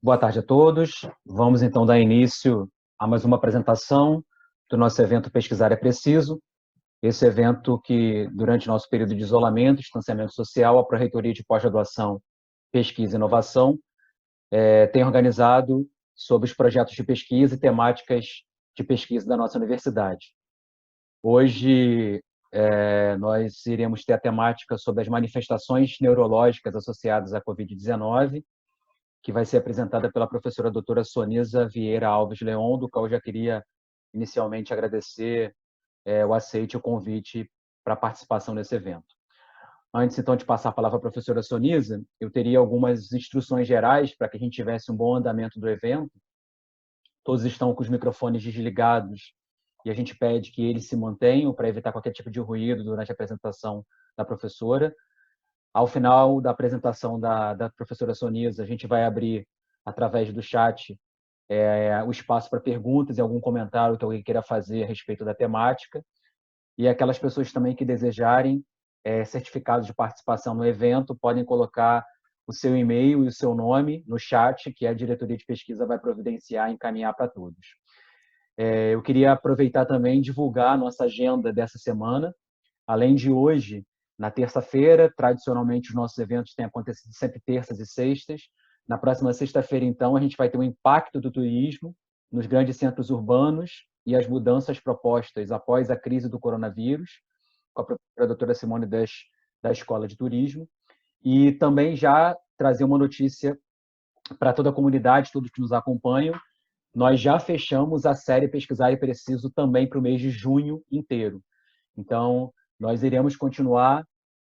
Boa tarde a todos. Vamos então dar início a mais uma apresentação do nosso evento Pesquisar é Preciso. Esse evento que, durante nosso período de isolamento e distanciamento social, a Pró-Reitoria de Pós-Graduação, Pesquisa e Inovação tem organizado sobre os projetos de pesquisa e temáticas de pesquisa da nossa universidade. Hoje, nós iremos ter a temática sobre as manifestações neurológicas associadas à Covid-19, que vai ser apresentada pela professora doutora Sonisa Vieira Alves Leon, do qual eu já queria inicialmente agradecer o aceite e o convite para a participação nesse evento. Antes, então, de passar a palavra à professora Sonisa, eu teria algumas instruções gerais para que a gente tivesse um bom andamento do evento. Todos estão com os microfones desligados e a gente pede que eles se mantenham para evitar qualquer tipo de ruído durante a apresentação da professora. Ao final da apresentação da professora Sonisa, a gente vai abrir, através do chat, o espaço para perguntas e algum comentário que alguém queira fazer a respeito da temática. E aquelas pessoas também que desejarem certificados de participação no evento podem colocar o seu e-mail e o seu nome no chat, que a diretoria de pesquisa vai providenciar e encaminhar para todos. Eu queria aproveitar também e divulgar a nossa agenda dessa semana. Além de hoje, na terça-feira, tradicionalmente os nossos eventos têm acontecido sempre terças e sextas. Na próxima sexta-feira, então, a gente vai ter um impacto do turismo nos grandes centros urbanos e as mudanças propostas após a crise do coronavírus, com a professora doutora Simone da Escola de Turismo. E também já trazer uma notícia para toda a comunidade, todos que nos acompanham. Nós já fechamos a série Pesquisar é Preciso também para o mês de junho inteiro. Então, nós iremos continuar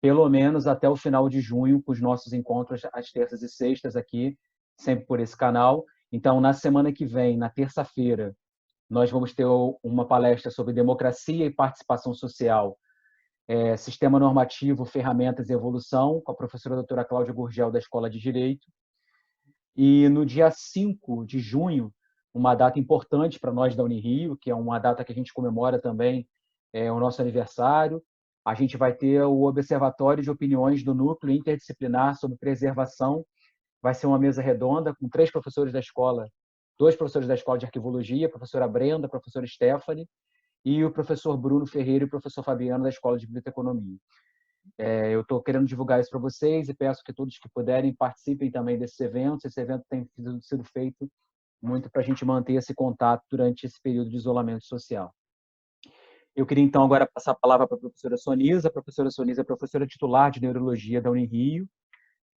pelo menos até o final de junho com os nossos encontros às terças e sextas aqui, sempre por esse canal. Então, na semana que vem, na terça-feira, nós vamos ter uma palestra sobre democracia e participação social, sistema normativo, ferramentas e evolução, com a professora doutora Cláudia Gurgel, da Escola de Direito. E no dia 5 de junho, uma data importante para nós da Unirio, que é uma data que a gente comemora também o nosso aniversário, a gente vai ter o Observatório de Opiniões do Núcleo Interdisciplinar sobre Preservação. Vai ser uma mesa redonda com 3 professores da escola, 2 professores da Escola de Arquivologia, a professora Brenda, a professora Stephanie, e o professor Bruno Ferreira e o professor Fabiano, da Escola de Biblioteconomia. Eu estou querendo divulgar isso para vocês e peço que todos que puderem participem também desses eventos. Esse evento tem sido feito muito para a gente manter esse contato durante esse período de isolamento social. Eu queria, então, agora passar a palavra para a professora Sonisa. A professora Sonisa é professora titular de Neurologia da Unirio,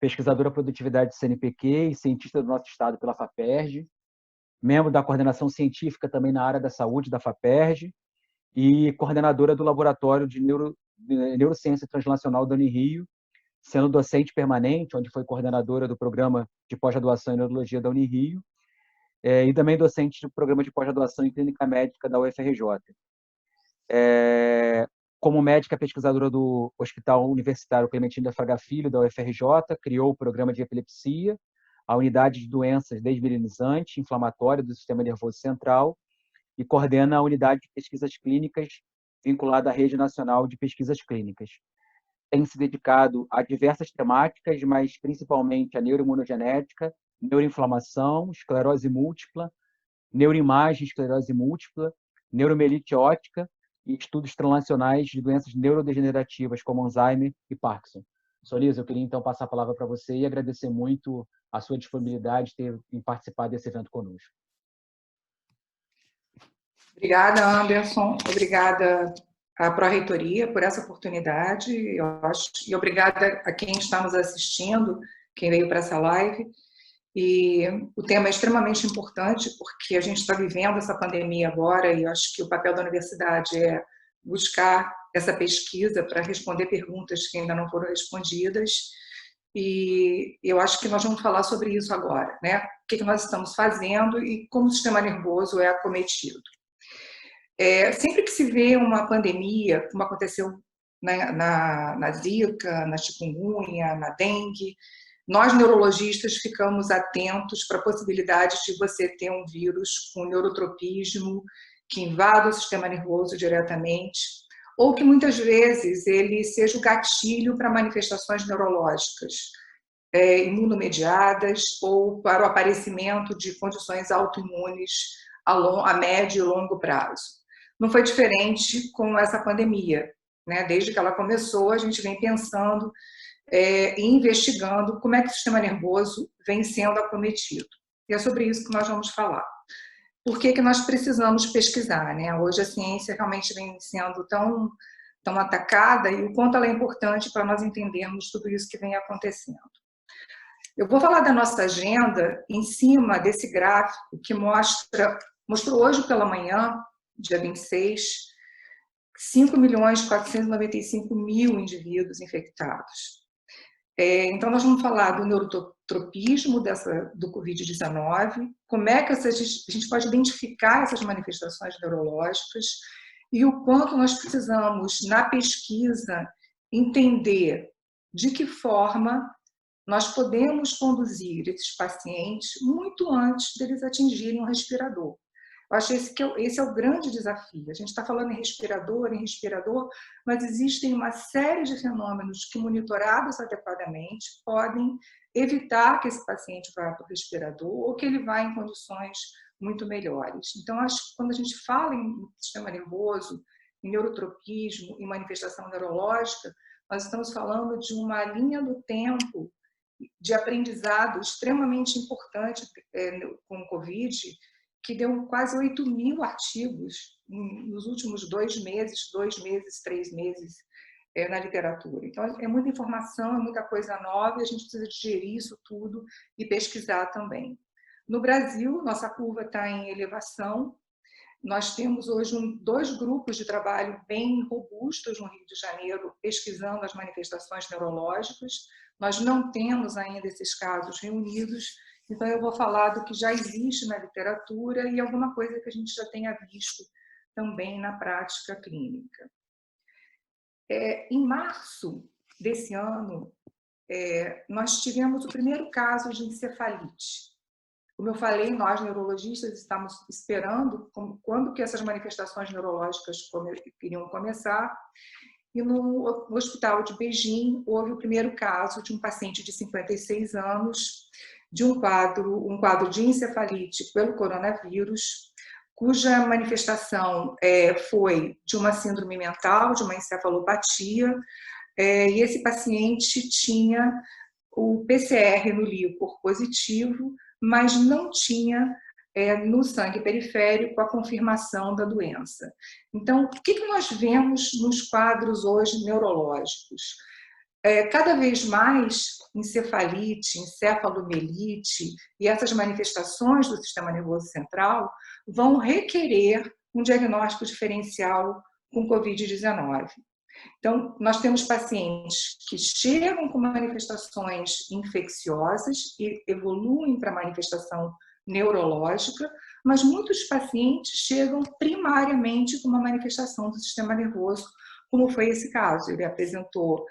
pesquisadora produtividade do CNPq e cientista do nosso estado pela FAPERJ, membro da coordenação científica também na área da saúde da FAPERJ e coordenadora do Laboratório de Neurociência Translacional da Unirio, sendo docente permanente, onde foi coordenadora do Programa de Pós-Graduação em Neurologia da Unirio, e também docente do Programa de Pós-Graduação em Clínica Médica da UFRJ. Como médica pesquisadora do Hospital Universitário Clementino da Fraga Filho, da UFRJ, criou o Programa de Epilepsia, a Unidade de Doenças Desmielinizadas, Inflamatória do Sistema Nervoso Central, e coordena a Unidade de Pesquisas Clínicas, vinculada à Rede Nacional de Pesquisas Clínicas. Tem se dedicado a diversas temáticas, mas principalmente a neuroimunogenética, neuroinflamação, esclerose múltipla, neuroimagem, esclerose múltipla, neuromielite óptica e estudos translacionais de doenças neurodegenerativas como Alzheimer e Parkinson. Sonisa, eu queria então passar a palavra para você e agradecer muito a sua disponibilidade em participar desse evento conosco. Obrigada, Anderson. Obrigada à Pró-Reitoria por essa oportunidade, e obrigada a quem está nos assistindo, quem veio para essa live. E o tema é extremamente importante, porque a gente está vivendo essa pandemia agora, e eu acho que o papel da universidade é buscar essa pesquisa para responder perguntas que ainda não foram respondidas, e eu acho que nós vamos falar sobre isso agora, né? O que nós estamos fazendo e como o sistema nervoso é acometido. Sempre que se vê uma pandemia, como aconteceu na Zika, na chikungunya, na dengue, nós neurologistas ficamos atentos para a possibilidade de você ter um vírus com neurotropismo que invada o sistema nervoso diretamente, ou que muitas vezes ele seja o gatilho para manifestações neurológicas. imunomediadas ou para o aparecimento de condições autoimunes a médio e longo prazo. Não foi diferente com essa pandemia, né? Desde que ela começou, a gente vem pensando e investigando como é que o sistema nervoso vem sendo acometido. E é sobre isso que nós vamos falar. Por que nós precisamos pesquisar, né? Hoje a ciência realmente vem sendo tão atacada e o quanto ela é importante para nós entendermos tudo isso que vem acontecendo. Eu vou falar da nossa agenda em cima desse gráfico que mostrou hoje pela manhã, dia 26, 5.495.000 indivíduos infectados. Então, nós vamos falar do neurotropismo do Covid-19, como é que a gente pode identificar essas manifestações neurológicas e o quanto nós precisamos, na pesquisa, entender de que forma nós podemos conduzir esses pacientes muito antes deles atingirem um respirador. Eu acho que esse é o grande desafio. A gente está falando em respirador, mas existem uma série de fenômenos que, monitorados adequadamente, podem evitar que esse paciente vá para o respirador ou que ele vá em condições muito melhores. Então, acho que quando a gente fala em sistema nervoso, em neurotropismo, em manifestação neurológica, nós estamos falando de uma linha do tempo de aprendizado extremamente importante com o Covid, que deu quase 8.000 artigos nos últimos 2 meses, 3 meses na literatura. Então, é muita informação, é muita coisa nova e a gente precisa digerir isso tudo e pesquisar também. No Brasil, nossa curva está em elevação. Nós temos hoje 2 grupos de trabalho bem robustos no Rio de Janeiro, pesquisando as manifestações neurológicas. Nós não temos ainda esses casos reunidos, então eu vou falar do que já existe na literatura e alguma coisa que a gente já tenha visto também na prática clínica. Em março desse ano, nós tivemos o primeiro caso de encefalite. Como eu falei, nós neurologistas estamos esperando quando que essas manifestações neurológicas iriam começar. E no hospital de Beijing houve o primeiro caso de um paciente de 56 anos, de um quadro de encefalite pelo coronavírus, cuja manifestação foi de uma síndrome mental, de uma encefalopatia, e esse paciente tinha o PCR no líquor positivo, mas não tinha no sangue periférico a confirmação da doença. Então, o que nós vemos nos quadros hoje neurológicos? Cada vez mais encefalite, encefalomielite e essas manifestações do sistema nervoso central vão requerer um diagnóstico diferencial com Covid-19. Então, nós temos pacientes que chegam com manifestações infecciosas e evoluem para manifestação neurológica, mas muitos pacientes chegam primariamente com uma manifestação do sistema nervoso, como foi esse caso. Ele apresentou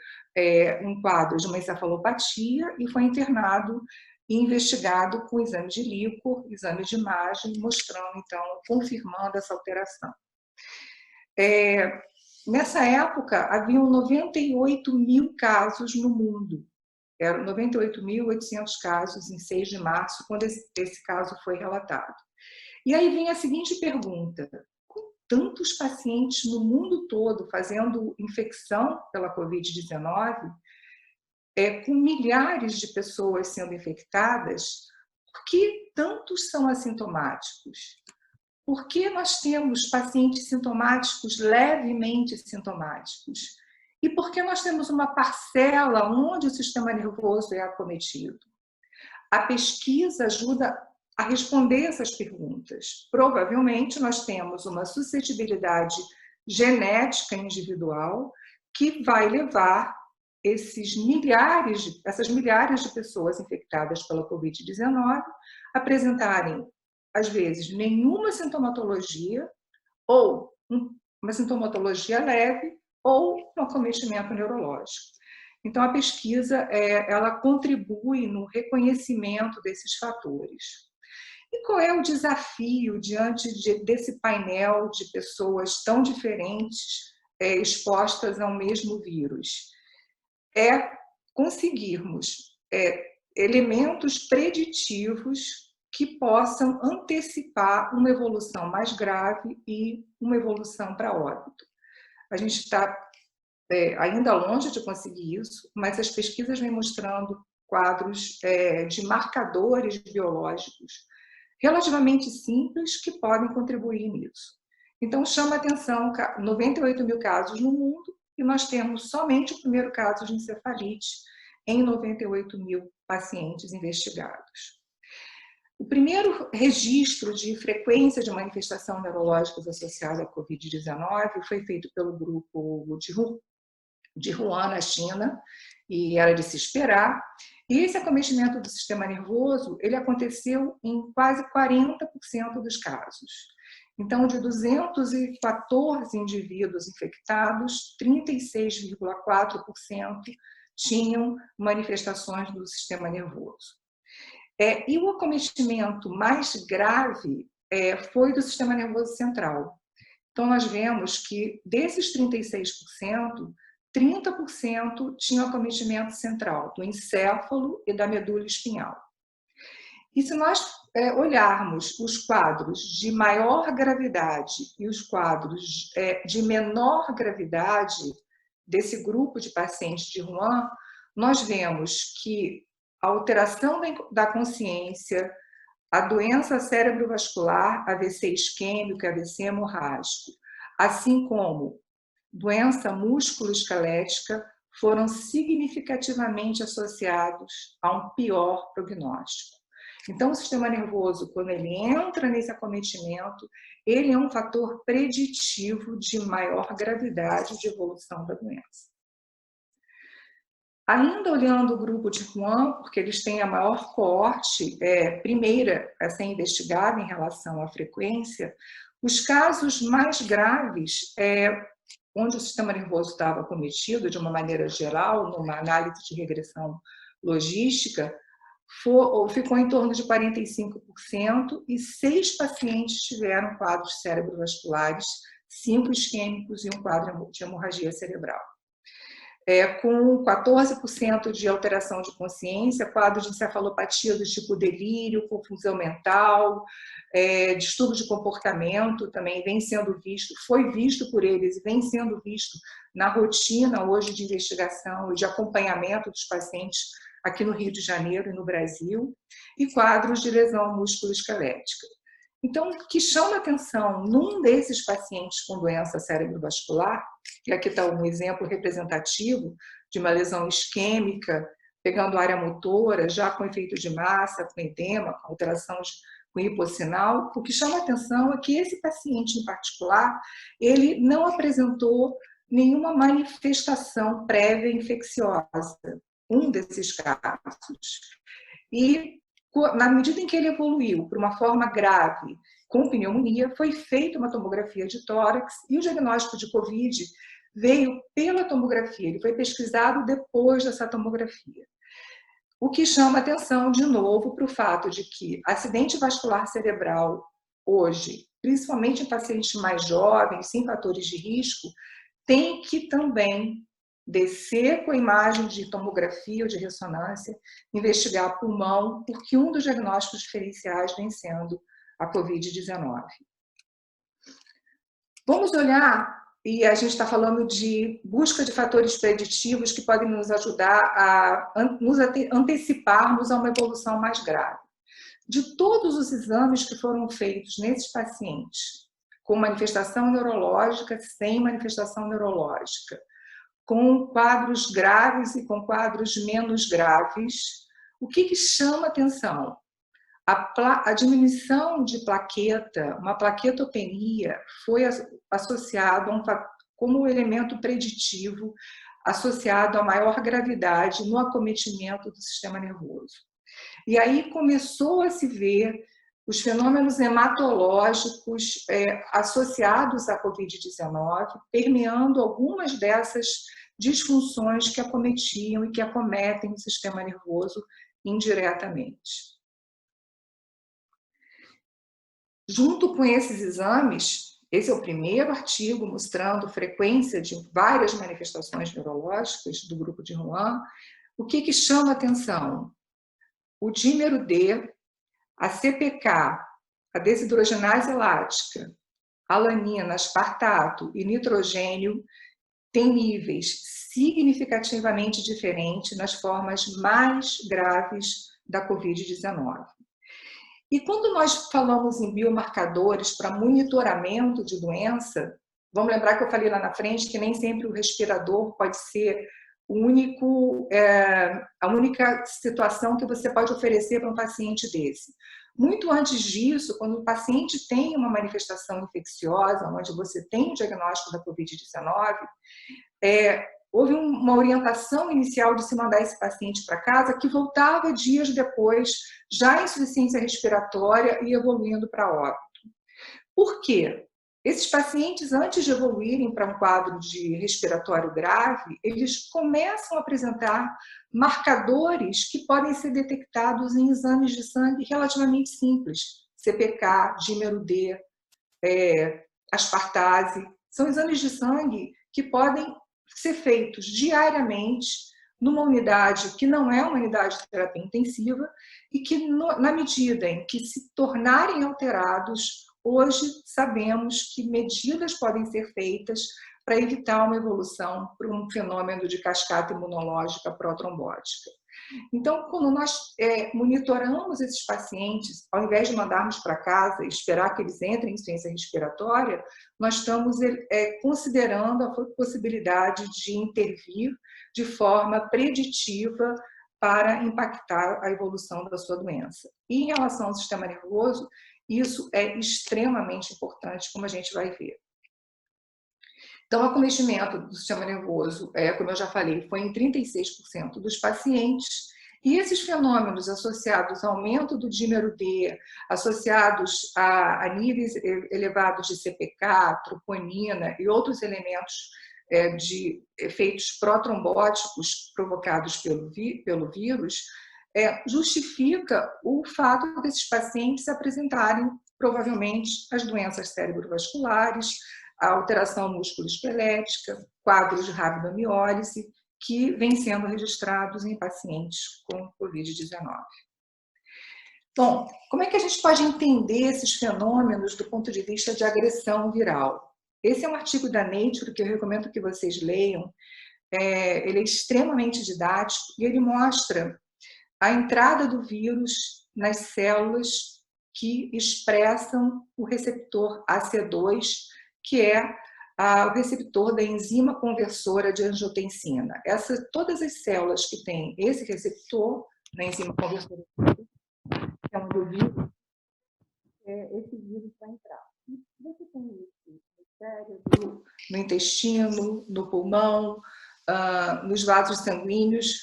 um quadro de uma encefalopatia e foi internado e investigado com exame de líquor, exame de imagem, mostrando, então, confirmando essa alteração. Nessa época, haviam 98.000 casos no mundo. Eram 98.800 casos em 6 de março, quando esse caso foi relatado. E aí vem a seguinte pergunta: com tantos pacientes no mundo todo fazendo infecção pela Covid-19, com milhares de pessoas sendo infectadas, por que tantos são assintomáticos? Por que nós temos pacientes sintomáticos, levemente sintomáticos? E por que nós temos uma parcela onde o sistema nervoso é acometido? A pesquisa ajuda a responder essas perguntas. Provavelmente nós temos uma suscetibilidade genética individual que vai levar essas milhares de pessoas infectadas pela Covid-19 a apresentarem, às vezes, nenhuma sintomatologia, ou uma sintomatologia leve, ou um acometimento neurológico. Então, a pesquisa ela contribui no reconhecimento desses fatores. E qual é o desafio diante desse painel de pessoas tão diferentes expostas ao mesmo vírus? É conseguirmos elementos preditivos que possam antecipar uma evolução mais grave e uma evolução para óbito. A gente está ainda longe de conseguir isso, mas as pesquisas vêm mostrando quadros de marcadores biológicos relativamente simples que podem contribuir nisso. Então, chama a atenção 98 mil casos no mundo e nós temos somente o primeiro caso de encefalite em 98 mil pacientes investigados. O primeiro registro de frequência de manifestação neurológicas associada à Covid-19 foi feito pelo grupo de Wuhan, na China, e era de se esperar. E esse acometimento do sistema nervoso, ele aconteceu em quase 40% dos casos. Então, de 214 indivíduos infectados, 36,4% tinham manifestações do sistema nervoso. E o acometimento mais grave foi do sistema nervoso central. Então, nós vemos que desses 36%, 30% tinham acometimento central, do encéfalo e da medula espinhal. E se nós olharmos os quadros de maior gravidade e os quadros de menor gravidade desse grupo de pacientes de Wuhan, nós vemos que a alteração da consciência, a doença cerebrovascular, AVC isquêmico e AVC hemorrágico, assim como doença músculo-esquelética, foram significativamente associados a um pior prognóstico. Então, o sistema nervoso, quando ele entra nesse acometimento, ele é um fator preditivo de maior gravidade de evolução da doença. Ainda olhando o grupo de Wuhan, porque eles têm a maior coorte primeira a ser investigada em relação à frequência, os casos mais graves, onde o sistema nervoso estava acometido de uma maneira geral, numa análise de regressão logística, ficou em torno de 45% e 6 pacientes tiveram quadros cerebrovasculares, 5 isquêmicos e um quadro de hemorragia cerebral. Com 14% de alteração de consciência, quadros de encefalopatia do tipo delírio, confusão mental, distúrbio de comportamento também vem sendo visto, foi visto por eles e vem sendo visto na rotina hoje de investigação e de acompanhamento dos pacientes aqui no Rio de Janeiro e no Brasil, e quadros de lesão músculo-esquelética. Então, o que chama atenção num desses pacientes com doença cerebrovascular, e aqui está um exemplo representativo de uma lesão isquêmica, pegando área motora, já com efeito de massa, com edema, com alteração com hipossinal, o que chama atenção é que esse paciente em particular, ele não apresentou nenhuma manifestação prévia infecciosa, um desses casos. E na medida em que ele evoluiu para uma forma grave, com pneumonia, foi feita uma tomografia de tórax e o diagnóstico de Covid veio pela tomografia, ele foi pesquisado depois dessa tomografia. O que chama atenção, de novo, para o fato de que acidente vascular cerebral hoje, principalmente em pacientes mais jovens, sem fatores de risco, tem que também descer com a imagem de tomografia ou de ressonância, investigar pulmão, porque um dos diagnósticos diferenciais vem sendo a Covid-19. Vamos olhar, e a gente está falando de busca de fatores preditivos que podem nos ajudar a nos anteciparmos a uma evolução mais grave. De todos os exames que foram feitos nesses pacientes, com manifestação neurológica, sem manifestação neurológica, com quadros graves e com quadros menos graves, o que chama atenção? A diminuição de plaqueta, uma plaquetopenia, foi associado como elemento preditivo, associado a maior gravidade no acometimento do sistema nervoso. E aí começou a se ver os fenômenos hematológicos associados à Covid-19, permeando algumas dessas disfunções que acometiam e que acometem o sistema nervoso indiretamente. Junto com esses exames, esse é o primeiro artigo mostrando frequência de várias manifestações neurológicas do grupo de Wuhan. O que chama atenção? o dímero D, a CPK, a desidrogenase lática, alanina, aspartato e nitrogênio têm níveis significativamente diferentes nas formas mais graves da Covid-19. E quando nós falamos em biomarcadores para monitoramento de doença, vamos lembrar que eu falei lá na frente que nem sempre o respirador pode ser a única situação que você pode oferecer para um paciente desse. Muito antes disso, quando o paciente tem uma manifestação infecciosa, onde você tem o diagnóstico da Covid-19, houve uma orientação inicial de se mandar esse paciente para casa, que voltava dias depois, já em insuficiência respiratória e evoluindo para óbito. Por quê? Esses pacientes, antes de evoluírem para um quadro de respiratório grave, eles começam a apresentar marcadores que podem ser detectados em exames de sangue relativamente simples. CPK, dímero D, aspartase. São exames de sangue que podem ser feitos diariamente numa unidade que não é uma unidade de terapia intensiva e que, na medida em que se tornarem alterados, hoje sabemos que medidas podem ser feitas para evitar uma evolução para um fenômeno de cascata imunológica protrombótica. Então, quando nós monitoramos esses pacientes, ao invés de mandarmos para casa e esperar que eles entrem em insuficiência respiratória, nós estamos considerando a possibilidade de intervir de forma preditiva para impactar a evolução da sua doença. E em relação ao sistema nervoso, isso é extremamente importante, como a gente vai ver. Então, o acometimento do sistema nervoso, como eu já falei, foi em 36% dos pacientes, e esses fenômenos associados ao aumento do dímero D, associados a níveis elevados de CPK, troponina e outros elementos de efeitos protrombóticos provocados pelo vírus, justifica o fato desses pacientes apresentarem, provavelmente, as doenças cerebrovasculares, a alteração músculo-esquelética, quadros de rabdomiólise, que vêm sendo registrados em pacientes com Covid-19. Bom, como é que a gente pode entender esses fenômenos do ponto de vista de agressão viral? Esse é um artigo da Nature que eu recomendo que vocês leiam. Ele é extremamente didático e ele mostra a entrada do vírus nas células que expressam o receptor AC2, que é o receptor da enzima conversora de angiotensina. Todas as células que têm esse receptor na enzima conversora é onde o vírus, esse vírus vai entrar. Você tem isso no cérebro, no intestino, no pulmão, nos vasos sanguíneos.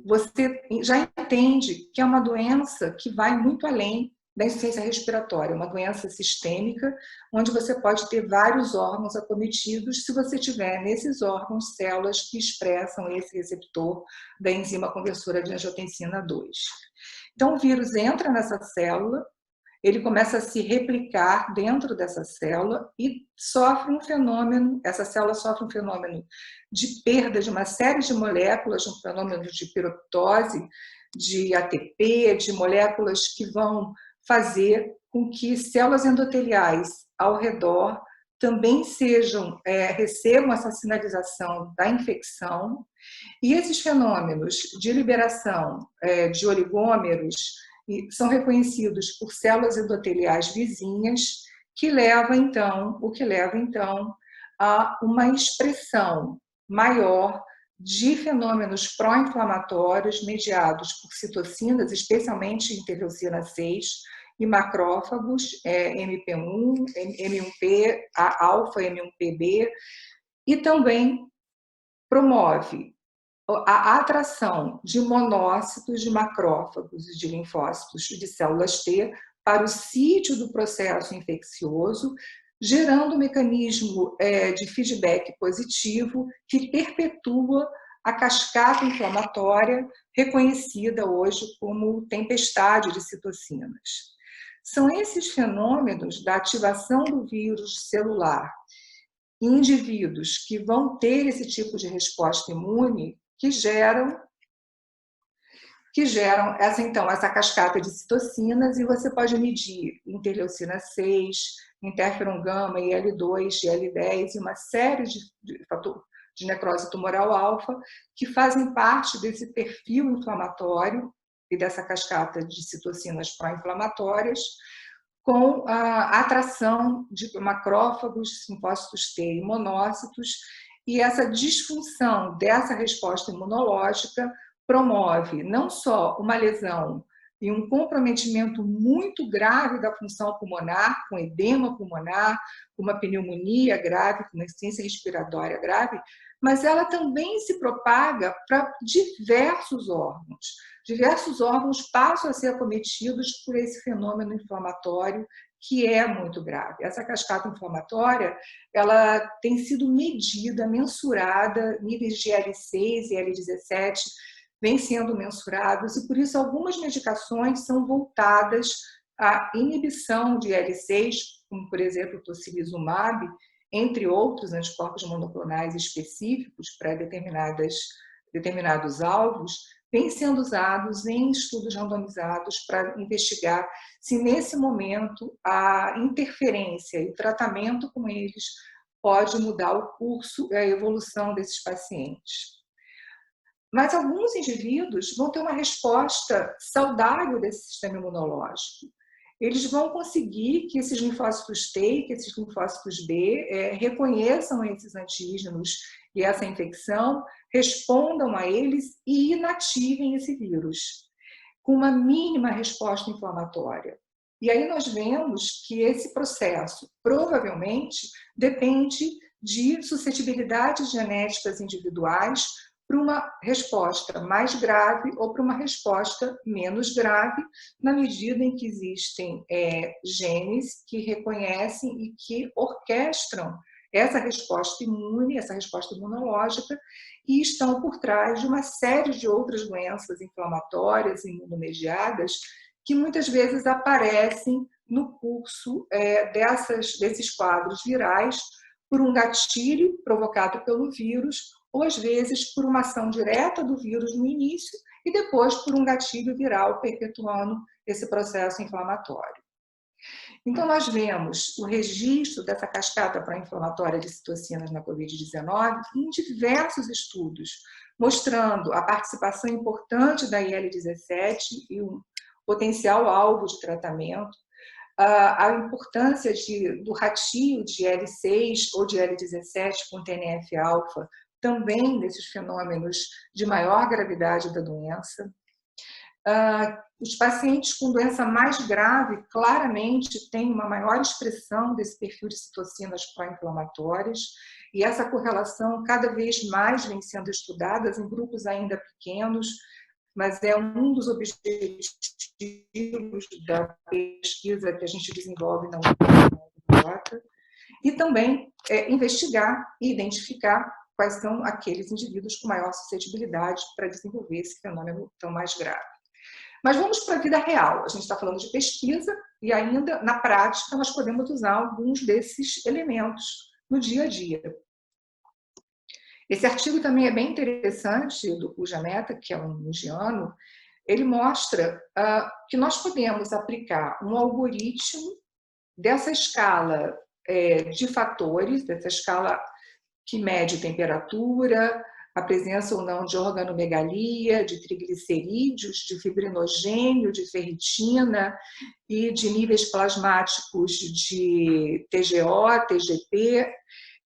Você já entende que é uma doença que vai muito além da insuficiência respiratória, uma doença sistêmica, onde você pode ter vários órgãos acometidos se você tiver nesses órgãos células que expressam esse receptor da enzima conversora de angiotensina 2. Então, o vírus entra nessa célula, ele começa a se replicar dentro dessa célula e sofre um fenômeno, essa célula sofre um fenômeno de perda de uma série de moléculas, um fenômeno de piroptose, de ATP, de moléculas que vão fazer com que células endoteliais ao redor também recebam essa sinalização da infecção. E esses fenômenos de liberação de oligômeros são reconhecidos por células endoteliais vizinhas, o que leva então a uma expressão maior de fenômenos pró-inflamatórios mediados por citocinas, especialmente interleucina 6, e macrófagos, MP1, M1P, alfa, M1PB, e também promove a atração de monócitos, de macrófagos e de linfócitos de células T para o sítio do processo infeccioso, gerando um mecanismo de feedback positivo que perpetua a cascata inflamatória reconhecida hoje como tempestade de citocinas. São esses fenômenos da ativação do vírus celular em indivíduos que vão ter esse tipo de resposta imune que geram que geram essa cascata de citocinas, e você pode medir interleucina 6, interferon gama, IL-2, IL-10 e uma série de fatores de necrose tumoral alfa que fazem parte desse perfil inflamatório e dessa cascata de citocinas pró-inflamatórias, com a atração de macrófagos, linfócitos T e monócitos, e essa disfunção dessa resposta imunológica promove não só uma lesão e um comprometimento muito grave da função pulmonar, com edema pulmonar, com uma pneumonia grave, com uma insuficiência respiratória grave, mas ela também se propaga para diversos órgãos. Diversos órgãos passam a ser acometidos por esse fenômeno inflamatório que é muito grave. Essa cascata inflamatória, ela tem sido medida, mensurada, níveis de IL-6 e IL-17 vêm sendo mensurados, e por isso algumas medicações são voltadas à inibição de IL-6, como por exemplo o tocilizumab, entre outros anticorpos monoclonais específicos para determinados alvos, vêm sendo usados em estudos randomizados para investigar se nesse momento a interferência e o tratamento com eles pode mudar o curso e a evolução desses pacientes. Mas alguns indivíduos vão ter uma resposta saudável desse sistema imunológico. Eles vão conseguir que esses linfócitos T e que esses linfócitos B reconheçam esses antígenos e essa infecção, respondam a eles e inativem esse vírus, com uma mínima resposta inflamatória. E aí nós vemos que esse processo provavelmente depende de suscetibilidades genéticas individuais para uma resposta mais grave ou para uma resposta menos grave, na medida em que existem genes que reconhecem e que orquestram essa resposta imune, essa resposta imunológica, e estão por trás de uma série de outras doenças inflamatórias e imunomediadas que muitas vezes aparecem no curso desses quadros virais por um gatilho provocado pelo vírus, ou às vezes por uma ação direta do vírus no início e depois por um gatilho viral perpetuando esse processo inflamatório. Então, nós vemos o registro dessa cascata pró-inflamatória de citocinas na Covid-19 em diversos estudos, mostrando a participação importante da IL-17 e um potencial alvo de tratamento, a importância do ratio de IL-6 ou de IL-17 com TNF-alfa também nesses fenômenos de maior gravidade da doença. Os pacientes com doença mais grave claramente têm uma maior expressão desse perfil de citocinas pró-inflamatórias, e essa correlação cada vez mais vem sendo estudada em grupos ainda pequenos, mas é um dos objetivos da pesquisa que a gente desenvolve na UFRJ, e também investigar e identificar quais são aqueles indivíduos com maior suscetibilidade para desenvolver esse fenômeno tão mais grave. Mas vamos para a vida real. A gente está falando de pesquisa e ainda, na prática, nós podemos usar alguns desses elementos no dia a dia. Esse artigo também é bem interessante, do Pujameta, que é um indiano. Ele mostra que nós podemos aplicar um algoritmo dessa escala de fatores, dessa escala que mede temperatura, a presença ou não de organomegalia, de triglicerídeos, de fibrinogênio, de ferritina e de níveis plasmáticos de TGO, TGP,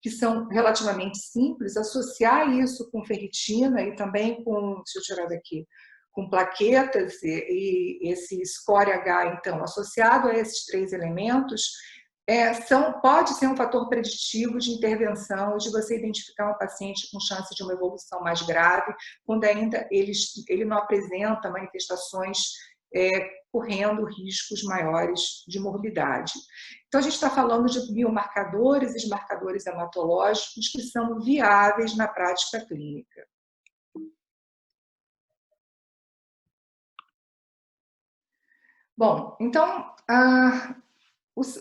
que são relativamente simples, associar isso com ferritina e também com, deixa eu tirar daqui, com plaquetas e esse score H, então, associado a esses três elementos, pode ser um fator preditivo de intervenção e de você identificar um paciente com chance de uma evolução mais grave, quando ainda ele não apresenta manifestações correndo riscos maiores de morbidade. Então, a gente está falando de biomarcadores e de marcadores hematológicos que são viáveis na prática clínica. Bom, então,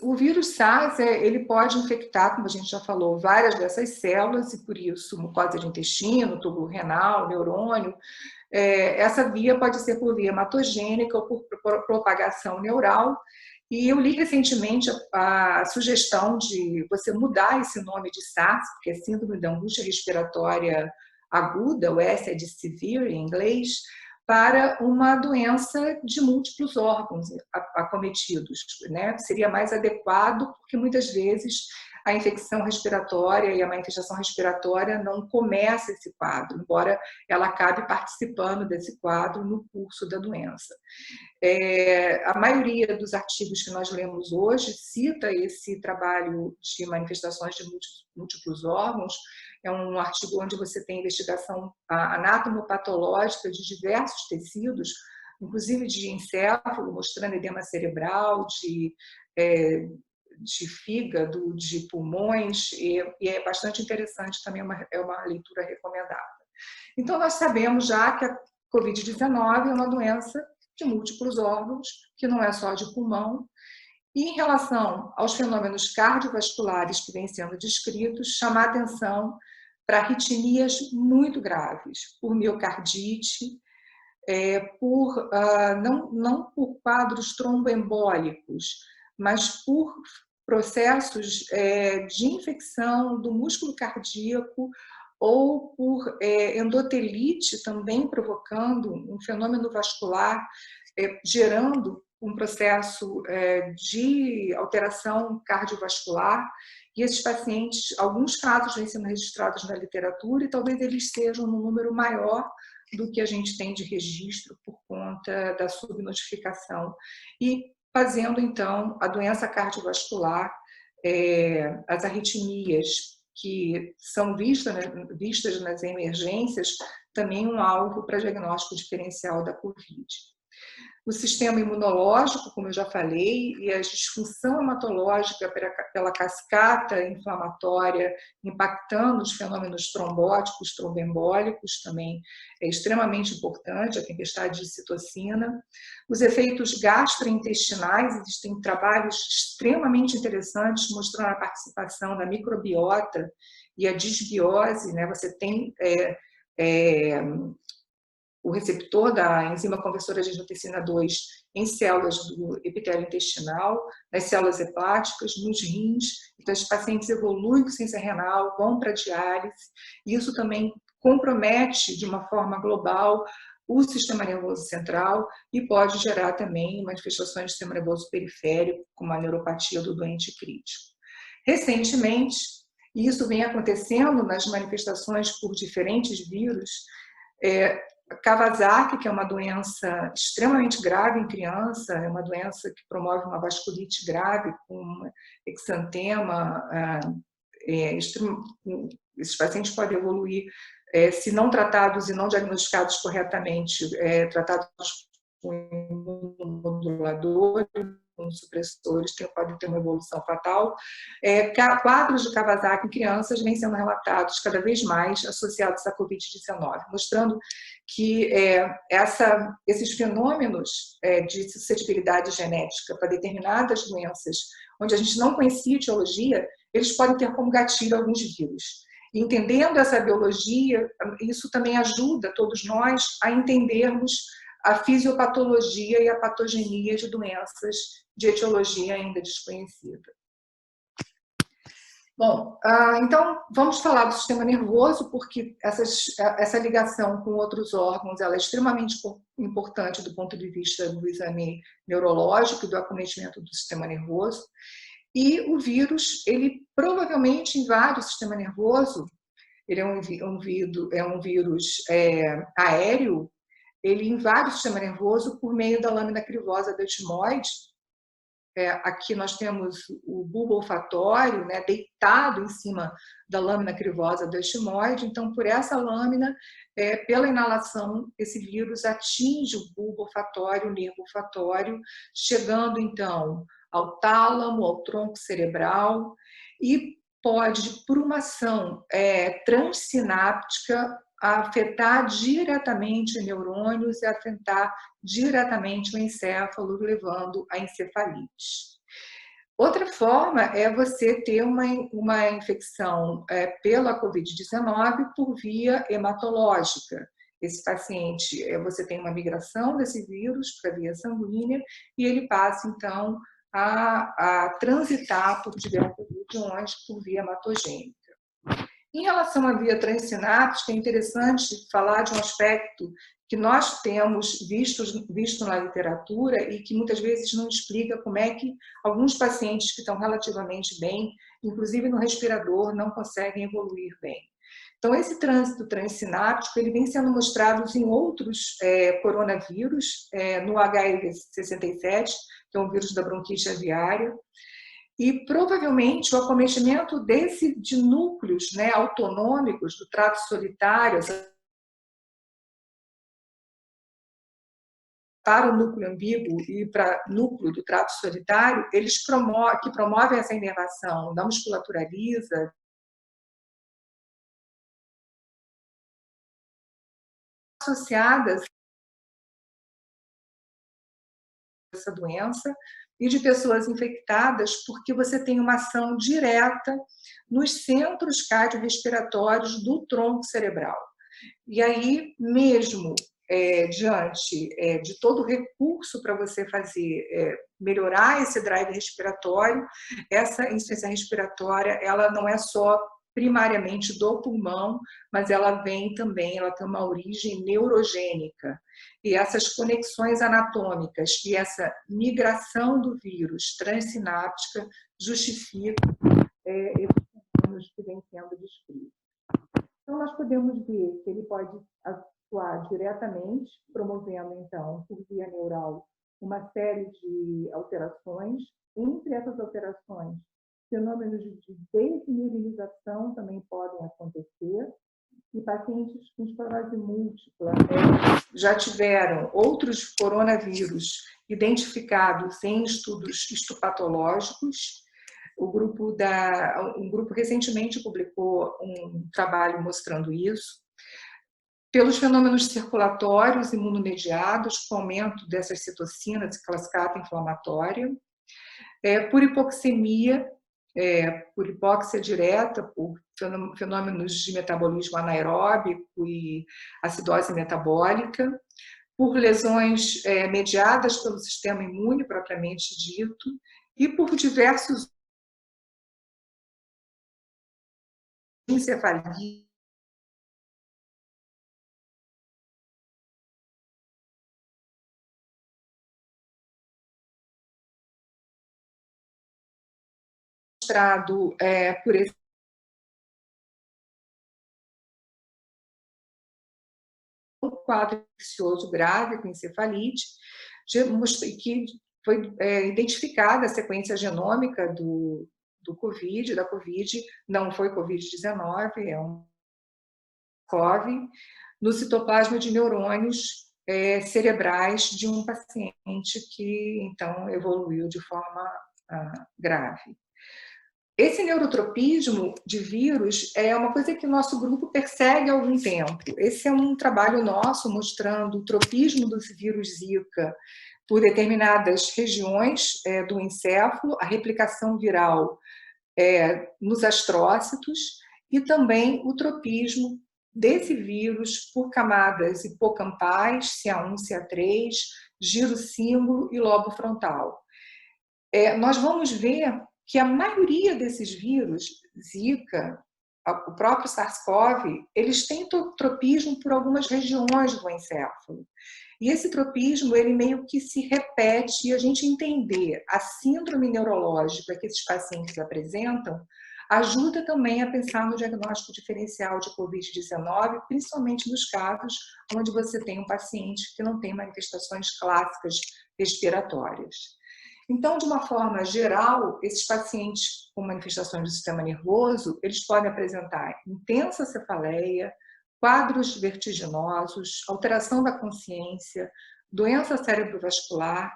O vírus SARS, ele pode infectar, como a gente já falou, várias dessas células, e por isso mucosa de intestino, túbulo renal, neurônio. Essa via pode ser por via hematogênica ou por propagação neural. E eu li recentemente a sugestão de você mudar esse nome de SARS, porque é Síndrome da Angústia Respiratória Aguda, o S é de severe em inglês, para uma doença de múltiplos órgãos acometidos, né? Seria mais adequado, porque muitas vezes a infecção respiratória e a manifestação respiratória não começa esse quadro, embora ela acabe participando desse quadro no curso da doença. A maioria dos artigos que nós lemos hoje cita esse trabalho de manifestações de múltiplos órgãos. É um artigo onde você tem investigação anatomopatológica de diversos tecidos, inclusive de encéfalo, mostrando edema cerebral, de fígado, de pulmões, e é bastante interessante também, é uma leitura recomendada. Então, nós sabemos já que a Covid-19 é uma doença de múltiplos órgãos, que não é só de pulmão. E em relação aos fenômenos cardiovasculares que vêm sendo descritos, chamar atenção para arritmias muito graves, por miocardite, não por quadros tromboembólicos, mas por processos de infecção do músculo cardíaco ou por endotelite também provocando um fenômeno vascular, gerando um processo de alteração cardiovascular. E esses pacientes, alguns casos vêm sendo registrados na literatura e talvez eles sejam um número maior do que a gente tem de registro por conta da subnotificação. E fazendo, então, a doença cardiovascular, as arritmias que são vistas nas emergências, também um alvo para diagnóstico diferencial da COVID. O sistema imunológico, como eu já falei, e a disfunção hematológica pela cascata inflamatória, impactando os fenômenos trombóticos, tromboembólicos, também é extremamente importante, a tempestade de citocina. Os efeitos gastrointestinais, existem trabalhos extremamente interessantes mostrando a participação da microbiota e a disbiose, né? Você tem o receptor da enzima conversora de angiotensina 2 em células do epitélio intestinal, nas células hepáticas, nos rins. Então, os pacientes evoluem com ciência renal, vão para a diálise, e isso também compromete de uma forma global o sistema nervoso central e pode gerar também manifestações do sistema nervoso periférico, como a neuropatia do doente crítico. Recentemente, e isso vem acontecendo nas manifestações por diferentes vírus, Kawasaki, que é uma doença extremamente grave em criança, é uma doença que promove uma vasculite grave com exantema. Esses pacientes podem evoluir, se não tratados e não diagnosticados corretamente, tratados com imunomoduladores, com supressores, que podem ter uma evolução fatal. Quadros de Kawasaki em crianças vêm sendo relatados cada vez mais associados à Covid-19, mostrando que esses fenômenos de suscetibilidade genética para determinadas doenças, onde a gente não conhecia a etiologia, eles podem ter como gatilho alguns vírus. E entendendo essa biologia, isso também ajuda todos nós a entendermos a fisiopatologia e a patogenia de doenças de etiologia ainda desconhecida. Bom, então vamos falar do sistema nervoso, porque essa ligação com outros órgãos ela é extremamente importante do ponto de vista do exame neurológico e do acometimento do sistema nervoso. E o vírus, ele provavelmente invade o sistema nervoso, ele é um vírus aéreo, ele invade o sistema nervoso por meio da lâmina crivosa do etimoide. Aqui nós temos o bulbo olfatório, né, deitado em cima da lâmina crivosa do etimoide. Então, por essa lâmina, pela inalação, esse vírus atinge o bulbo olfatório, o nervo olfatório, chegando então ao tálamo, ao tronco cerebral, e pode, por uma ação transsináptica, afetar diretamente neurônios e afetar diretamente o encéfalo, levando à encefalite. Outra forma é você ter uma infecção pela Covid-19 por via hematológica. Esse paciente, você tem uma migração desse vírus para a via sanguínea e ele passa, então, a transitar por diversas regiões por via hematogênica. Em relação à via transsináptica, é interessante falar de um aspecto que nós temos visto na literatura e que muitas vezes não explica como é que alguns pacientes que estão relativamente bem, inclusive no respirador, não conseguem evoluir bem. Então, esse trânsito transsináptico ele vem sendo mostrado em outros coronavírus, no HIV-67, que é um vírus da bronquite aviária, e provavelmente o acometimento de núcleos autonômicos do trato solitário para o núcleo ambíguo e para o núcleo do trato solitário, eles promovem essa inervação da musculatura lisa, associadas a essa doença e de pessoas infectadas, porque você tem uma ação direta nos centros cardiorrespiratórios do tronco cerebral. E aí, mesmo diante de todo o recurso para você melhorar esse drive respiratório, essa insuficiência respiratória, ela não é só primariamente do pulmão, mas ela tem uma origem neurogênica. E essas conexões anatômicas e essa migração do vírus transsináptica justificam esses fenômenos que vêm sendo descritos. Então, nós podemos ver que ele pode atuar diretamente, promovendo, então, por via neural, uma série de alterações. Entre essas alterações, fenômenos de desmineralização também podem acontecer, e pacientes com esclerose múltipla já tiveram outros coronavírus identificados em estudos histopatológicos. Um grupo recentemente publicou um trabalho mostrando isso. Pelos fenômenos circulatórios imunomediados, com aumento dessas citocinas e cascata inflamatória, por hipoxemia, por hipóxia direta, por fenômenos de metabolismo anaeróbico e acidose metabólica, por lesões mediadas pelo sistema imune propriamente dito, e por diversos encefalites, mostrado por esse quadro infeccioso grave com encefalite, que foi identificada a sequência genômica da Covid, não foi Covid-19, é um COV, no citoplasma de neurônios cerebrais de um paciente que, então, evoluiu de forma grave. Esse neurotropismo de vírus é uma coisa que o nosso grupo persegue há algum tempo. Esse é um trabalho nosso mostrando o tropismo do vírus Zika por determinadas regiões do encéfalo, a replicação viral nos astrócitos e também o tropismo desse vírus por camadas hipocampais, CA1, CA3, giro símbolo e lobo frontal. Nós vamos ver que a maioria desses vírus, Zika, o próprio SARS-CoV, eles têm tropismo por algumas regiões do encéfalo. E esse tropismo, ele meio que se repete, e a gente entender a síndrome neurológica que esses pacientes apresentam ajuda também a pensar no diagnóstico diferencial de Covid-19, principalmente nos casos onde você tem um paciente que não tem manifestações clássicas respiratórias. Então, de uma forma geral, esses pacientes com manifestações do sistema nervoso, eles podem apresentar intensa cefaleia, quadros vertiginosos, alteração da consciência, doença cerebrovascular,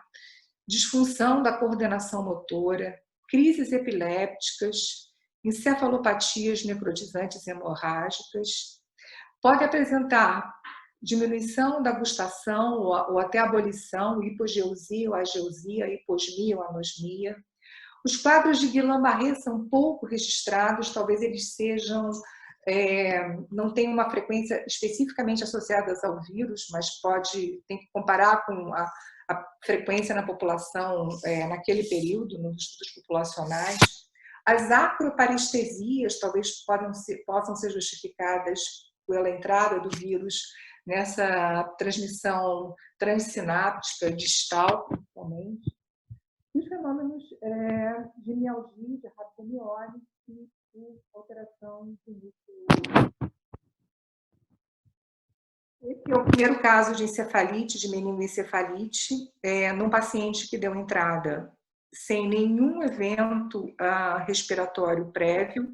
disfunção da coordenação motora, crises epilépticas, encefalopatias necrotizantes hemorrágicas, pode apresentar diminuição da gustação ou até abolição, hipogeusia ou ageusia, hiposmia ou anosmia, Os quadros de Guillain-Barré são pouco registrados, talvez eles sejam, não tenham uma frequência especificamente associada ao vírus, mas tem que comparar com a frequência na população naquele período, nos estudos populacionais. As acroparestesias talvez possam ser justificadas pela entrada do vírus nessa transmissão transsináptica distal, principalmente. Os fenômenos de mialgia, de rhabdomiólise e de alteração de núcleo. Esse é o primeiro caso de encefalite, de meningoencefalite, num paciente que deu entrada sem nenhum evento respiratório prévio,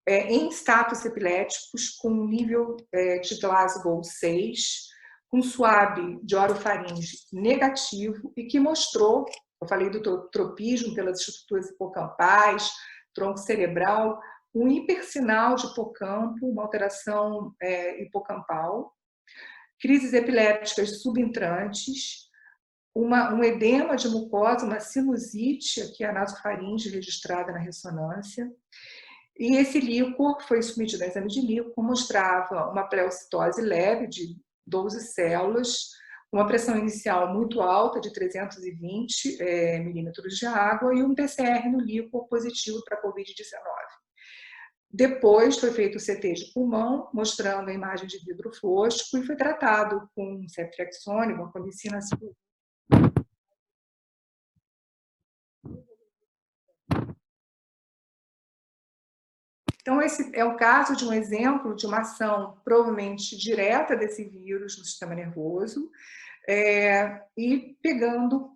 em status epiléticos, com nível de Glasgow 6, com SWAB de orofaringe negativo e que mostrou, eu falei do tropismo pelas estruturas hipocampais, tronco cerebral, um hipersinal de hipocampo, uma alteração hipocampal, crises epilépticas subentrantes, um edema de mucosa, uma sinusite, aqui a nasofaringe registrada na ressonância. E esse líquor foi submetido a exame de líquor, mostrava uma pleocitose leve de 12 células, uma pressão inicial muito alta de 320 milímetros de água e um PCR no líquor positivo para Covid-19. Depois foi feito o CT de pulmão, mostrando a imagem de vidro fosco e foi tratado com ceftriaxone, vancomicina. Então, esse é o caso de um exemplo de uma ação provavelmente direta desse vírus no sistema nervoso, e pegando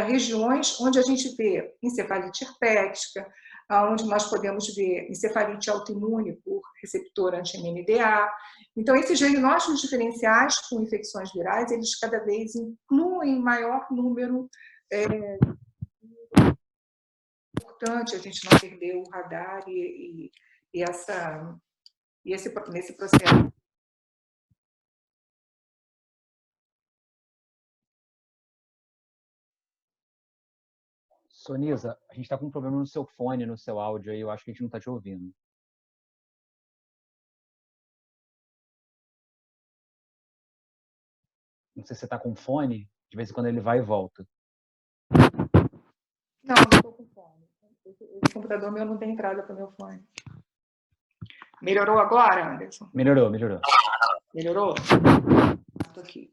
regiões onde a gente vê encefalite herpética, onde nós podemos ver encefalite autoimune por receptor anti-MNDA. Então, esses diagnósticos diferenciais com infecções virais, eles cada vez incluem maior número. É importante a gente não perder o radar nesse processo. Sonisa, a gente está com um problema no seu fone, no seu áudio aí, eu acho que a gente não está te ouvindo. Não sei se você está com fone, de vez em quando ele vai e volta. Não estou com fone. Esse computador meu não tem entrada para o meu fone. Melhorou agora, Anderson? Melhorou, melhorou. Melhorou? Estou aqui.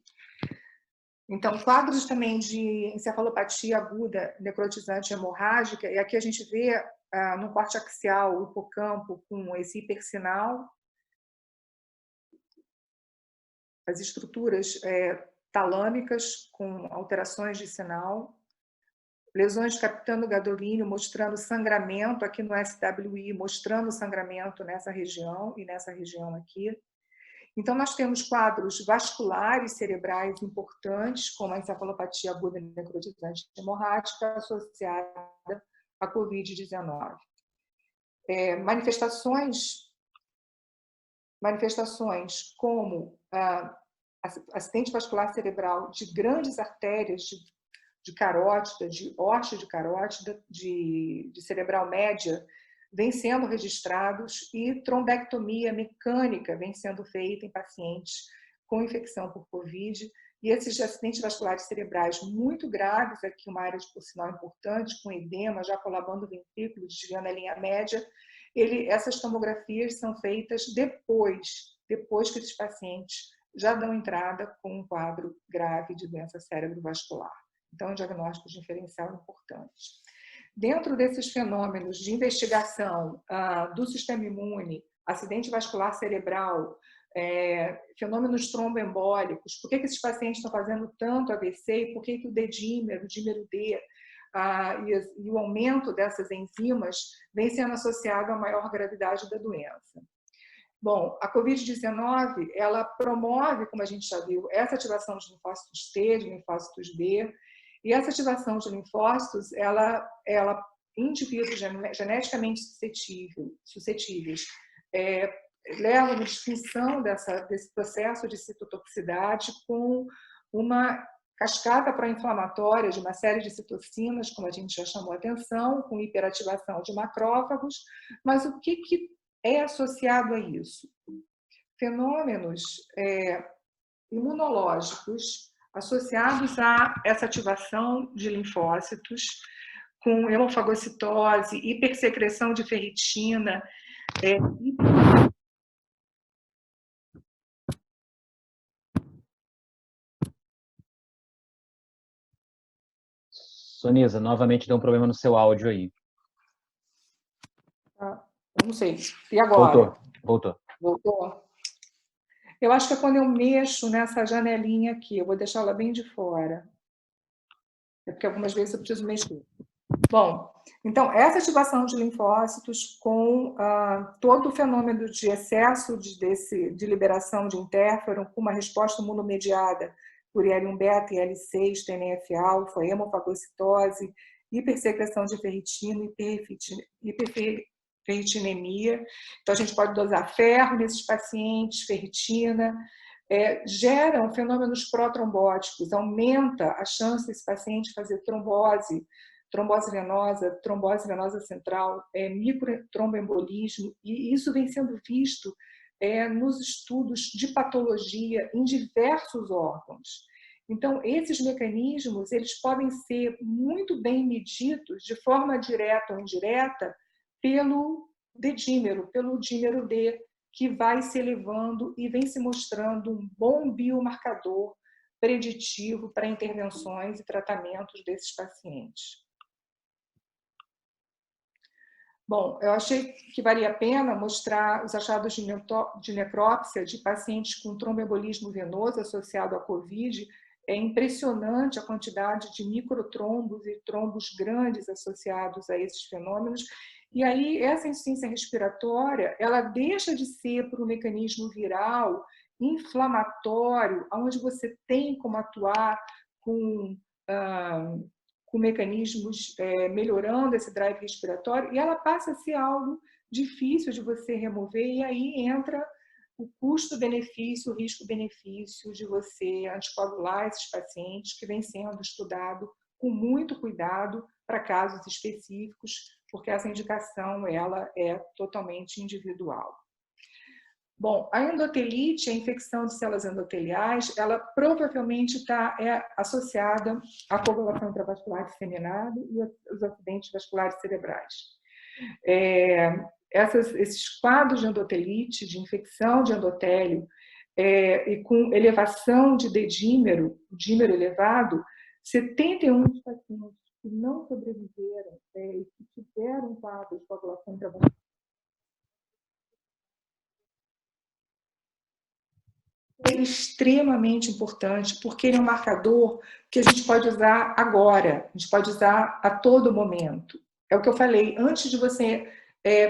Então, quadros também de encefalopatia aguda necrotizante hemorrágica, e aqui a gente vê no corte axial o hipocampo com esse hipersinal, as estruturas talâmicas com alterações de sinal, lesões captando gadolínio, mostrando sangramento aqui no SWI, mostrando sangramento nessa região e nessa região aqui. Então, nós temos quadros vasculares cerebrais importantes, como a encefalopatia aguda necrotizante hemorrágica associada à Covid-19. Manifestações como acidente vascular cerebral de grandes artérias de carótida, de horte de carótida, de cerebral média, vêm sendo registrados e trombectomia mecânica vem sendo feita em pacientes com infecção por Covid. E esses acidentes vasculares cerebrais muito graves, aqui uma área de por sinal importante, com edema, já colabando o ventrículo, desviando a linha média, essas tomografias são feitas depois que esses pacientes já dão entrada com um quadro grave de doença cerebrovascular. Então, é um diagnóstico diferencial importante. Dentro desses fenômenos de investigação do sistema imune, acidente vascular cerebral, fenômenos tromboembólicos, por que esses pacientes estão fazendo tanto AVC e por que o D-dímero, o dímero D, e o aumento dessas enzimas vem sendo associado à maior gravidade da doença. Bom, a Covid-19, ela promove, como a gente já viu, essa ativação de linfócitos T, de linfócitos B, e essa ativação de linfócitos, ela indivíduos geneticamente suscetíveis, leva a uma distinção desse processo de citotoxicidade com uma cascata pró-inflamatória de uma série de citocinas, como a gente já chamou a atenção, com hiperativação de macrófagos, mas o que é associado a isso? Fenômenos imunológicos associados a essa ativação de linfócitos, com hemofagocitose, hipersecreção de ferritina, Sonisa, novamente deu um problema no seu áudio aí. Não sei. E agora? Voltou. Voltou? Eu acho que é quando eu mexo nessa janelinha aqui, eu vou deixá-la bem de fora. É porque algumas vezes eu preciso mexer. Bom, então, essa ativação de linfócitos com todo o fenômeno de excesso de liberação de interferon, com uma resposta imunomediada por IL-1 beta, IL-6, TNF-alfa, hemofagocitose, hipersecreção de ferritina, hiperferritinemia. Então, a gente pode dosar ferro nesses pacientes, ferritina, geram fenômenos protrombóticos, aumenta a chance desse paciente fazer trombose venosa central, microtromboembolismo, e isso vem sendo visto nos estudos de patologia em diversos órgãos. Então, esses mecanismos eles podem ser muito bem medidos de forma direta ou indireta pelo D-dímero, pelo dímero D, que vai se elevando e vem se mostrando um bom biomarcador preditivo para intervenções e tratamentos desses pacientes. Bom, eu achei que valia a pena mostrar os achados de necrópsia de pacientes com tromboembolismo venoso associado à COVID. É impressionante a quantidade de microtrombos e trombos grandes associados a esses fenômenos. E aí, essa insuficiência respiratória, ela deixa de ser por um mecanismo viral, inflamatório, onde você tem como atuar com mecanismos melhorando esse drive respiratório, e ela passa a ser algo difícil de você remover, e aí entra o custo-benefício, o risco-benefício de você anticoagular esses pacientes, que vem sendo estudado com muito cuidado para casos específicos, porque essa indicação ela é totalmente individual. Bom, a endotelite, a infecção de células endoteliais, ela provavelmente está associada à coagulação intravascular disseminada e os acidentes vasculares cerebrais. Esses quadros de endotelite, de infecção de endotélio, e com elevação de D-dímero, dímero elevado, 71 dos pacientes que não sobreviveram e que tiveram um quadro de coagulação intravascular é extremamente importante, porque ele é um marcador que a gente pode usar agora, a gente pode usar a todo momento. É o que eu falei, antes de você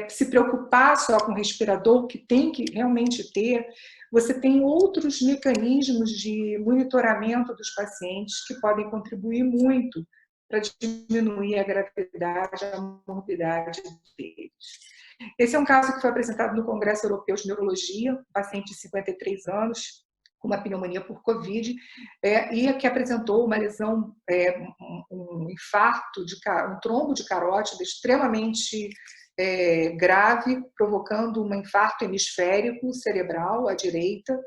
se preocupar só com o respirador, que tem que realmente ter, você tem outros mecanismos de monitoramento dos pacientes que podem contribuir muito para diminuir a gravidade, a morbidade deles. Esse é um caso que foi apresentado no Congresso Europeu de Neurologia, paciente de 53 anos, com uma pneumonia por Covid, e que apresentou uma lesão, um infarto, um trombo de carótida extremamente grave, provocando um infarto hemisférico cerebral à direita,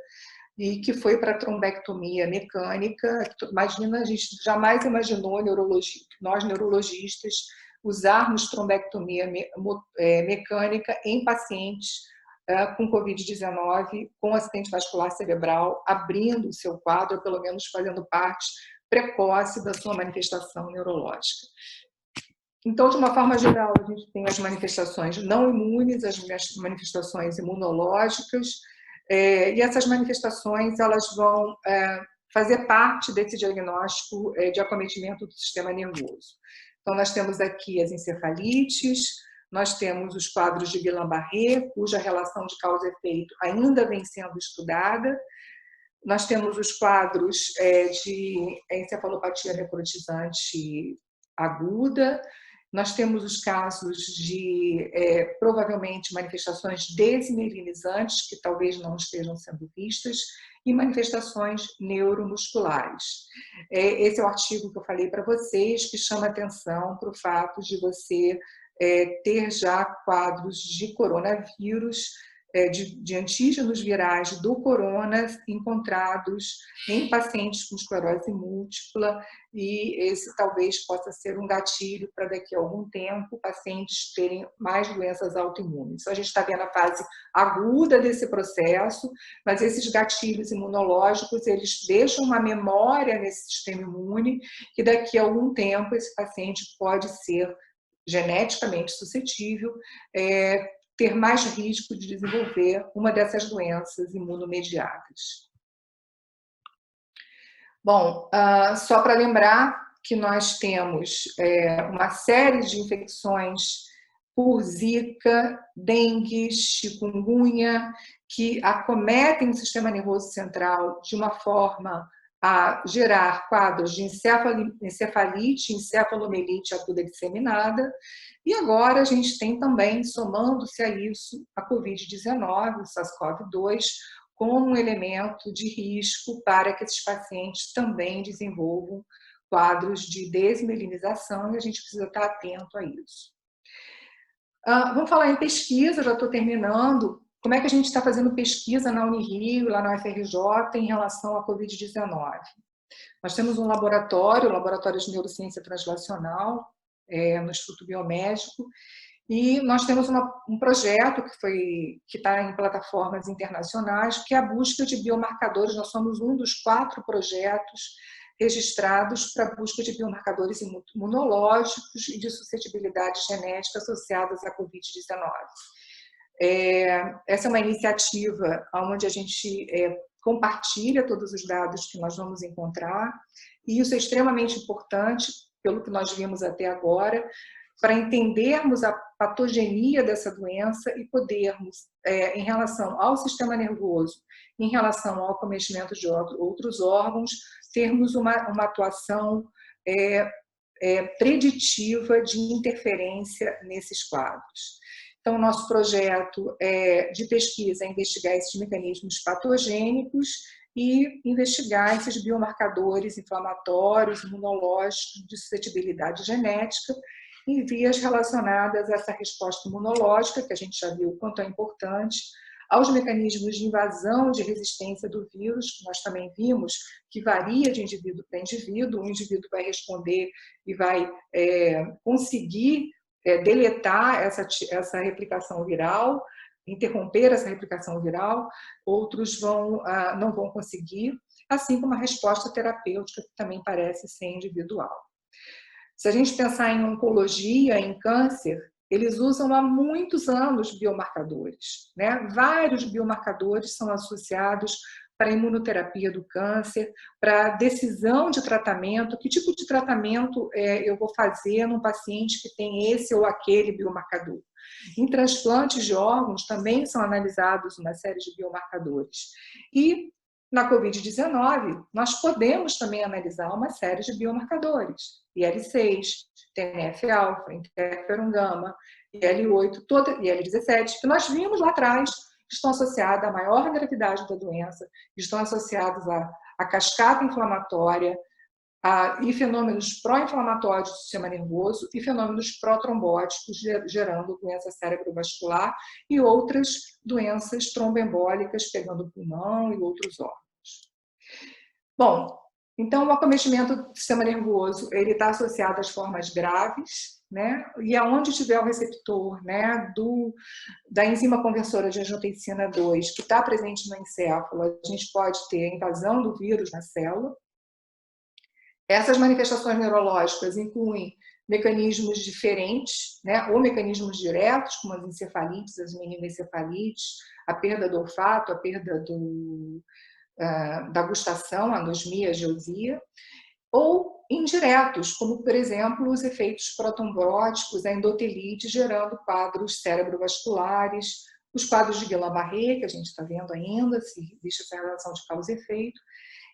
e que foi para trombectomia mecânica. Imagina, a gente jamais imaginou, nós neurologistas, usarmos trombectomia mecânica em pacientes com Covid-19, com acidente vascular cerebral, abrindo o seu quadro, ou pelo menos fazendo parte precoce da sua manifestação neurológica. Então, de uma forma geral, a gente tem as manifestações não imunes, as manifestações imunológicas, e essas manifestações elas vão fazer parte desse diagnóstico de acometimento do sistema nervoso. Então, nós temos aqui as encefalites, nós temos os quadros de Guillain-Barré, cuja relação de causa e efeito ainda vem sendo estudada. Nós temos os quadros de encefalopatia necrotizante aguda. Nós temos os casos de, provavelmente, manifestações desmielinizantes, que talvez não estejam sendo vistas. e manifestações neuromusculares. Esse é o artigo que eu falei para vocês, que chama atenção para o fato de você ter já quadros de coronavírus, de antígenos virais do corona encontrados em pacientes com esclerose múltipla, e esse talvez possa ser um gatilho para daqui a algum tempo pacientes terem mais doenças autoimunes. Então, a gente está vendo a fase aguda desse processo, mas esses gatilhos imunológicos, eles deixam uma memória nesse sistema imune, que daqui a algum tempo esse paciente pode ser geneticamente suscetível, ter mais risco de desenvolver uma dessas doenças imunomediadas. Bom, só para lembrar que nós temos uma série de infecções por zika, dengue, chikungunya, que acometem o sistema nervoso central de uma forma a gerar quadros de encefalite, encefalomielite aguda disseminada. E agora a gente tem também, somando-se a isso, a Covid-19, o SARS-CoV-2, como um elemento de risco para que esses pacientes também desenvolvam quadros de desmielinização, e a gente precisa estar atento a isso. Vamos falar em pesquisa, já estou terminando. Como é que a gente está fazendo pesquisa na Unirio, lá na UFRJ, em relação à Covid-19? Nós temos um laboratório, o Laboratório de Neurociência Translacional, no Instituto Biomédico, e nós temos um projeto que está em plataformas internacionais, que é a busca de biomarcadores. Nós somos um dos 4 projetos registrados para a busca de biomarcadores imunológicos e de suscetibilidade genética associadas à Covid-19. Essa é uma iniciativa onde a gente compartilha todos os dados que nós vamos encontrar, e isso é extremamente importante, pelo que nós vimos até agora, para entendermos a patogenia dessa doença e podermos, em relação ao sistema nervoso, em relação ao acometimento de outros órgãos, termos uma atuação preditiva de interferência nesses quadros. Então, o nosso projeto de pesquisa é investigar esses mecanismos patogênicos e investigar esses biomarcadores inflamatórios, imunológicos, de suscetibilidade genética, em vias relacionadas a essa resposta imunológica, que a gente já viu o quanto é importante, aos mecanismos de invasão, de resistência do vírus, que nós também vimos que varia de indivíduo para indivíduo. Um indivíduo vai responder e vai conseguir deletar essa replicação viral, interromper essa replicação viral, outros não vão conseguir, assim como a resposta terapêutica, que também parece ser individual. Se a gente pensar em oncologia, em câncer, eles usam há muitos anos biomarcadores, né? Vários biomarcadores são associados para a imunoterapia do câncer, para a decisão de tratamento, que tipo de tratamento eu vou fazer num paciente que tem esse ou aquele biomarcador. Em transplantes de órgãos também são analisados uma série de biomarcadores. E na Covid-19, nós podemos também analisar uma série de biomarcadores, IL-6, TNF-alfa, interferon-gama, IL-8, IL-17, que nós vimos lá atrás, que estão associados à maior gravidade da doença, que estão associados à cascata inflamatória, e fenômenos pró-inflamatórios do sistema nervoso e fenômenos pró-trombóticos, gerando doença cerebrovascular e outras doenças tromboembólicas, pegando o pulmão e outros órgãos. Bom, então o acometimento do sistema nervoso ele está associado às formas graves, né? E aonde tiver o receptor, né, da enzima conversora de angiotensina 2, que está presente no encéfalo, a gente pode ter a invasão do vírus na célula. Essas manifestações neurológicas incluem mecanismos diferentes, né, ou mecanismos diretos, como as encefalites, as meningoencefalites, a perda do olfato, a perda da gustação, a anosmia, a geosia, ou indiretos, como, por exemplo, os efeitos protrombóticos, a endotelite, gerando quadros cerebrovasculares, os quadros de Guillain-Barré, que a gente está vendo ainda, se existe essa relação de causa e efeito.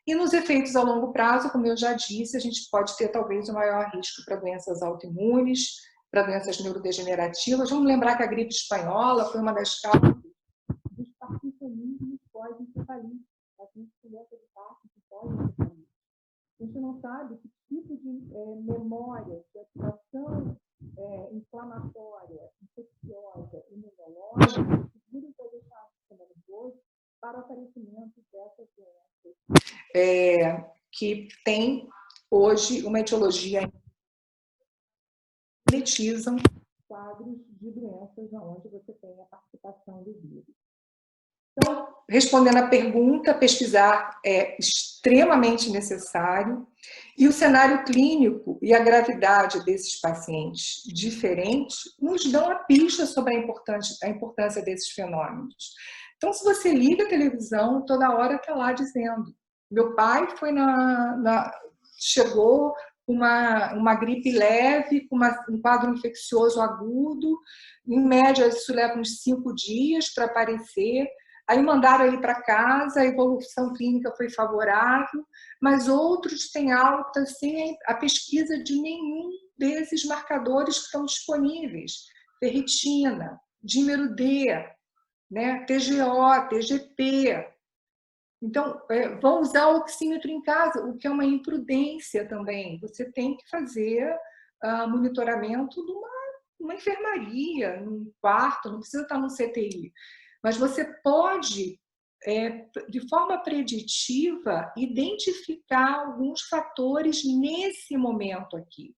E nos efeitos a longo prazo, como eu já disse, a gente pode ter talvez o maior risco para doenças autoimunes, para doenças neurodegenerativas. Vamos lembrar que a gripe espanhola foi uma das causas dos parkinsonismos pós-encefalite. pacientes com doença de Parkinson pós-encefalite. A gente não sabe que tipo de memória, de ativação inflamatória, infecciosa, imunológica, que vira para deixar o sistema nervoso para o aparecimento dessas doenças que tem hoje uma etiologia que monetizam quadros de doenças onde você tem a participação do vírus. Então, respondendo à pergunta, pesquisar é extremamente necessário e o cenário clínico e a gravidade desses pacientes diferentes nos dão a pista sobre a importância desses fenômenos. Então, se você liga a televisão, toda hora está lá dizendo. Meu pai foi chegou uma gripe leve, com um quadro infeccioso agudo, em média isso leva uns 5 dias para aparecer. Aí mandaram ele para casa, a evolução clínica foi favorável, mas outros têm alta sem a pesquisa de nenhum desses marcadores que estão disponíveis. Ferritina, dímero D, né? TGO, TGP. Então, vão usar o oxímetro em casa, o que é uma imprudência também. Você tem que fazer monitoramento de uma enfermaria, num quarto, não precisa estar no CTI. Mas você pode, de forma preditiva, identificar alguns fatores nesse momento aqui,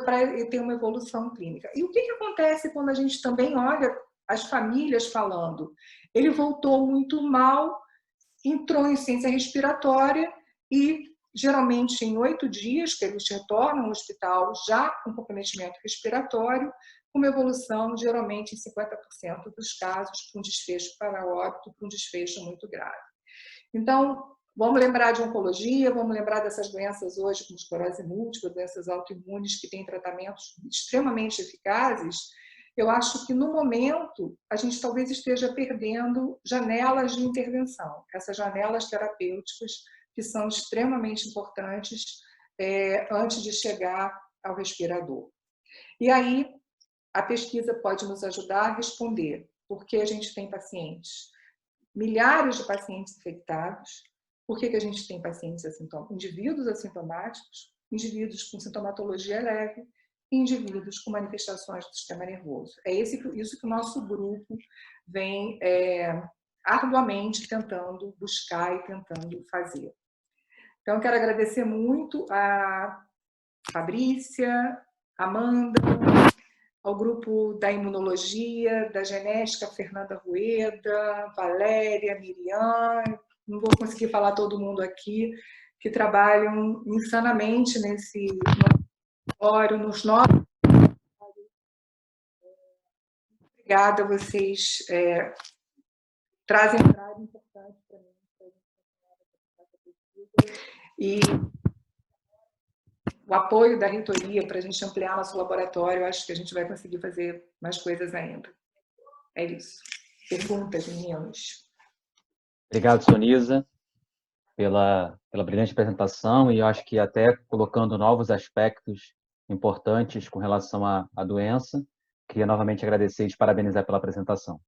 para ter uma evolução clínica. E o que acontece quando a gente também olha as famílias falando? Ele voltou muito mal, entrou em insuficiência respiratória e, geralmente, em 8 dias que eles retornam ao hospital já com comprometimento respiratório, uma evolução, geralmente, em 50% dos casos, com desfecho para óbito, com desfecho muito grave. Então, vamos lembrar de oncologia, vamos lembrar dessas doenças hoje, como esclerose múltipla, doenças autoimunes que têm tratamentos extremamente eficazes. Eu acho que, no momento, a gente talvez esteja perdendo janelas de intervenção, essas janelas terapêuticas que são extremamente importantes antes de chegar ao respirador. E aí, a pesquisa pode nos ajudar a responder por que a gente tem pacientes, milhares de pacientes infectados, por que a gente tem pacientes assintomáticos, indivíduos assintomáticos, indivíduos com sintomatologia leve, e indivíduos com manifestações do sistema nervoso. É isso que o nosso grupo vem arduamente tentando buscar e tentando fazer. Então, eu quero agradecer muito a Fabrícia, Amanda, ao grupo da imunologia, da genética, Fernanda Rueda, Valéria, Miriam, não vou conseguir falar todo mundo aqui, que trabalham insanamente nesse laboratório, nos nossos. Obrigada, vocês trazem um trabalho importante para mim, e o apoio da reitoria para a gente ampliar nosso laboratório, acho que a gente vai conseguir fazer mais coisas ainda. É isso. Perguntas, meninos? Obrigado, Sonisa, pela brilhante apresentação, e eu acho que até colocando novos aspectos importantes com relação à doença. Queria novamente agradecer e te parabenizar pela apresentação.